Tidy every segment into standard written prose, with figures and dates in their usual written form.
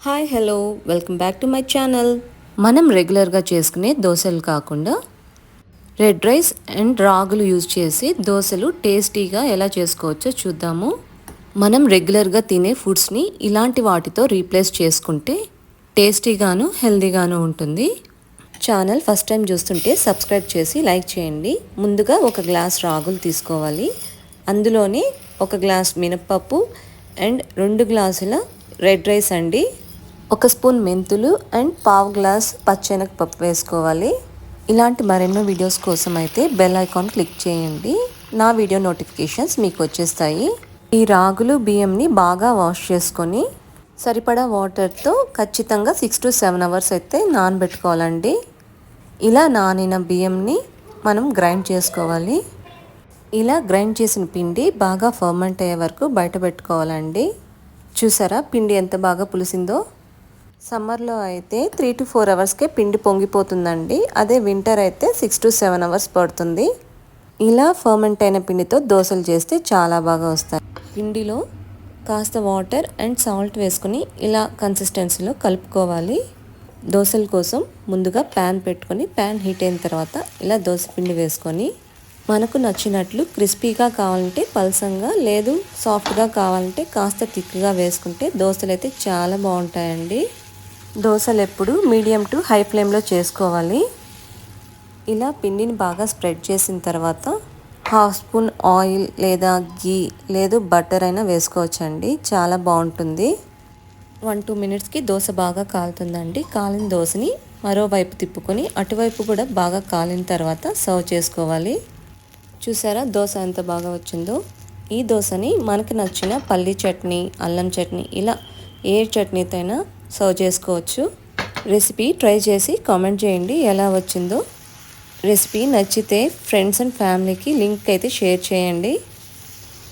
Hi hello welcome back to my channel. మనం రెగ్యులర్గా చేసుకునే దోశలు కాకుండా రెడ్ రైస్ అండ్ రాగులు యూజ్ చేసి దోశలు టేస్టీగా ఎలా చేసుకోవచ్చో చూద్దాము. మనం రెగ్యులర్గా తినే ఫుడ్స్ని ఇలాంటి వాటితో రీప్లేస్ చేసుకుంటే టేస్టీగాను హెల్తీగాను ఉంటుంది. ఛానల్ ఫస్ట్ టైం చూస్తుంటే సబ్స్క్రైబ్ చేసి లైక్ చేయండి. ముందుగా ఒక గ్లాస్ రాగులు తీసుకోవాలి. అందులోనే ఒక గ్లాస్ మినప్పప్పు అండ్ 2 గ్లాసుల రెడ్ రైస్ అండి. 1 స్పూన్ మెంతులు అండ్ పావు గ్లాస్ పచ్చెనగపప్పు వేసుకోవాలి. ఇలాంటి మరెన్నో వీడియోస్ కోసం అయితే బెల్ ఐకాన్ క్లిక్ చేయండి. నా వీడియో నోటిఫికేషన్స్ మీకు వచ్చేస్తాయి. ఈ రాగులు బియ్యంని బాగా వాష్ చేసుకొని సరిపడా వాటర్తో ఖచ్చితంగా 6 to 7 అవర్స్ అయితే నానబెట్టుకోవాలండి. ఇలా నానిన బియ్యంని మనం గ్రైండ్ చేసుకోవాలి. ఇలా గ్రైండ్ చేసిన పిండి బాగా ఫర్మెంట్ అయ్యే వరకు బయట పెట్టుకోవాలండి. చూసారా పిండి ఎంత బాగా పులిసిందో. సమ్మర్లో అయితే 3 to 4 అవర్స్కే పిండి పొంగిపోతుందండి. అదే వింటర్ అయితే 6 to 7 అవర్స్ పడుతుంది. ఇలా ఫర్మెంట్ అయిన పిండితో దోశలు చేస్తే చాలా బాగా వస్తాయి. పిండిలో కాస్త వాటర్ అండ్ సాల్ట్ వేసుకొని ఇలా కన్సిస్టెన్సీలో కలుపుకోవాలి. దోశల కోసం ముందుగా ప్యాన్ పెట్టుకొని ప్యాన్ హీట్ అయిన తర్వాత ఇలా దోశ పిండి వేసుకొని మనకు నచ్చినట్లు క్రిస్పీగా కావాలంటే పల్సంగా, లేదు సాఫ్ట్గా కావాలంటే కాస్త థిక్గా వేసుకుంటే దోశలు అయితే చాలా బాగుంటాయండి. దోశలు ఎప్పుడు మీడియం టు హై ఫ్లేమ్లో చేసుకోవాలి. ఇలా పిండిని బాగా స్ప్రెడ్ చేసిన తర్వాత 1/2 స్పూన్ ఆయిల్ లేదా గీ లేదు బటర్ అయినా వేసుకోవచ్చండి. చాలా బాగుంటుంది. 1-2 మినిట్స్కి దోశ బాగా కాలుతుందండి. కాలిన దోశని మరోవైపు తిప్పుకొని అటువైపు కూడా బాగా కాలిన తర్వాత సర్వ్ చేసుకోవాలి. చూసారా దోశ ఎంత బాగా వచ్చిందో. ఈ దోశని మనకి నచ్చిన పల్లీ చట్నీ, అల్లం చట్నీ ఇలా ఏ చట్నీతో అయినా సర్వ్ చేసుకోవచ్చు. రెసిపీ ట్రై చేసి కామెంట్ చేయండి ఎలా వచ్చిందో. రెసిపీ నచ్చితే ఫ్రెండ్స్ అండ్ ఫ్యామిలీకి లింక్ అయితే షేర్ చేయండి.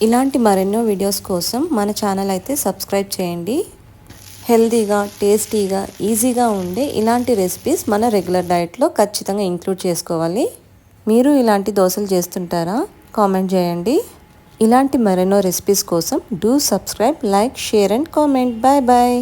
ఇలాంటి మరెన్నో వీడియోస్ కోసం మన ఛానల్ అయితే సబ్స్క్రైబ్ చేయండి. హెల్తీగా, టేస్టీగా, ఈజీగా ఉండే ఇలాంటి రెసిపీస్ మన రెగ్యులర్ డైట్లో ఖచ్చితంగా ఇంక్లూడ్ చేసుకోవాలి. మీరు ఇలాంటి దోశలు చేస్తుంటారా? కామెంట్ చేయండి. ఇలాంటి మరెన్నో రెసిపీస్ కోసం do subscribe, like, share and comment. Bye bye.